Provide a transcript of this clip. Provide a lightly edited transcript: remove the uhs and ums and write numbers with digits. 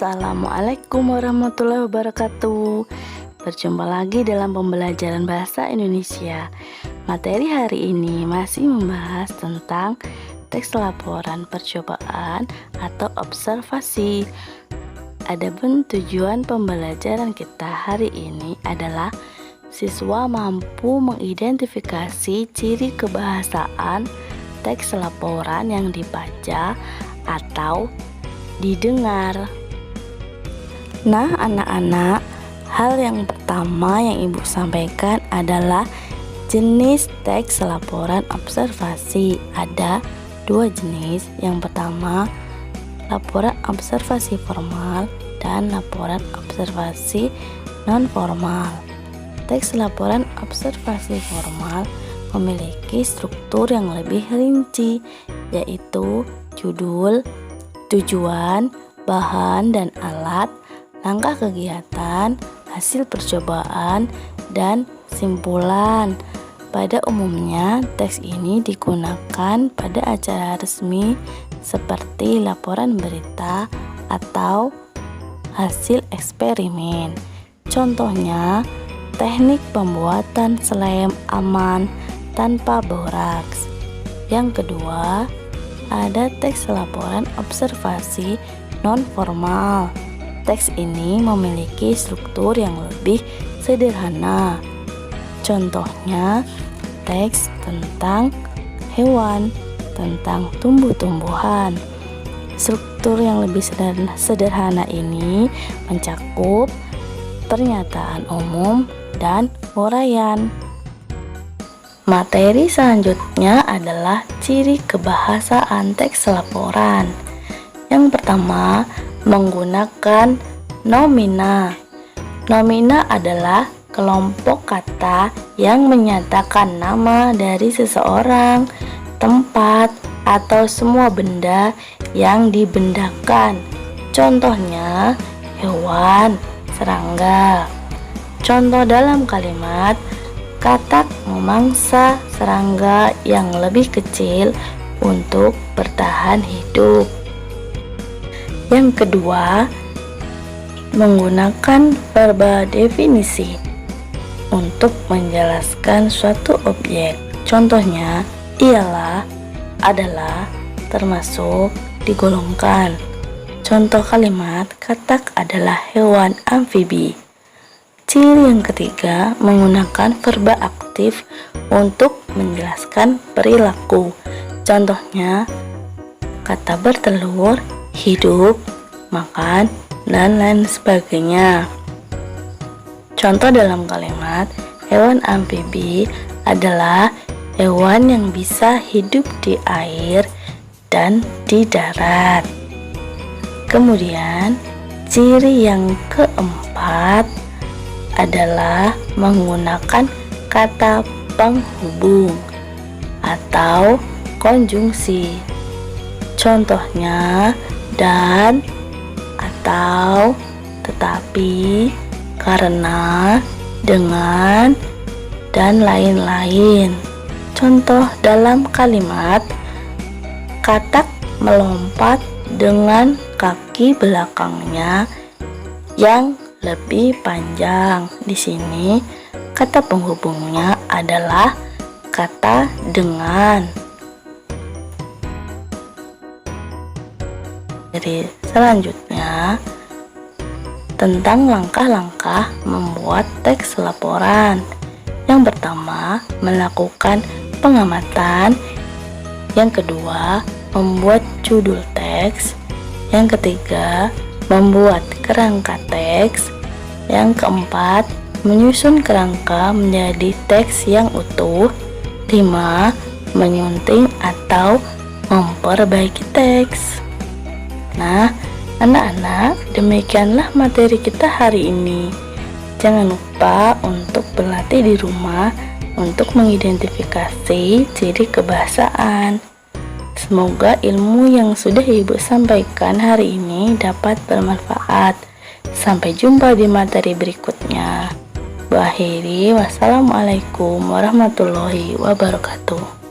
Assalamualaikum warahmatullahi wabarakatuh. Berjumpa lagi dalam pembelajaran bahasa Indonesia. Materi hari ini masih membahas tentang teks laporan percobaan atau observasi. Adapun tujuan pembelajaran kita hari ini adalah siswa mampu mengidentifikasi ciri kebahasaan teks laporan yang dibaca atau didengar. Nah, anak-anak, hal yang pertama yang Ibu sampaikan adalah jenis teks laporan observasi. Ada dua jenis. Yang pertama, laporan observasi formal dan laporan observasi non-formal. Teks laporan observasi formal memiliki struktur yang lebih rinci, yaitu judul, tujuan, bahan dan alat, langkah kegiatan, hasil percobaan, dan simpulan. Pada umumnya, teks ini digunakan pada acara resmi seperti laporan berita atau hasil eksperimen. Contohnya, teknik pembuatan selem aman tanpa boraks. Yang kedua, ada teks laporan observasi non-formal. Teks ini memiliki struktur yang lebih sederhana. Contohnya, teks tentang hewan, tentang tumbuh-tumbuhan. Struktur yang lebih sederhana ini mencakup pernyataan umum dan uraian. Materi selanjutnya adalah ciri kebahasaan teks laporan. Yang pertama, menggunakan nomina. Nomina adalah kelompok kata yang menyatakan nama dari seseorang, tempat, atau semua benda yang dibendakan. Contohnya, hewan, serangga. Contoh dalam kalimat, katak memangsa serangga yang lebih kecil untuk bertahan hidup. Yang kedua, menggunakan verba definisi untuk menjelaskan suatu objek. Contohnya, ialah, adalah, termasuk, digolongkan. Contoh kalimat, katak adalah hewan amfibi. Ciri yang ketiga, menggunakan verba aktif untuk menjelaskan perilaku. Contohnya, kata bertelur, hidup, makan, dan lain sebagainya. Contoh dalam kalimat, hewan amfibi adalah hewan yang bisa hidup di air dan di darat. Kemudian, ciri yang keempat adalah menggunakan kata penghubung atau konjungsi. Contohnya, dan, atau, tetapi, karena, dengan, dan lain-lain. Contoh dalam kalimat, katak melompat dengan kaki belakangnya yang lebih panjang. Di sini, kata penghubungnya adalah kata dengan. Jadi selanjutnya, tentang langkah-langkah membuat teks laporan. Yang pertama, melakukan pengamatan. Yang kedua, membuat judul teks. Yang ketiga, membuat kerangka teks. Yang keempat, menyusun kerangka menjadi teks yang utuh. 5. Menyunting atau memperbaiki teks. Nah, anak-anak, demikianlah materi kita hari ini. Jangan lupa untuk berlatih di rumah untuk mengidentifikasi ciri kebahasaan. Semoga ilmu yang sudah Ibu sampaikan hari ini dapat bermanfaat. Sampai jumpa di materi berikutnya. Wassalamualaikum warahmatullahi wabarakatuh.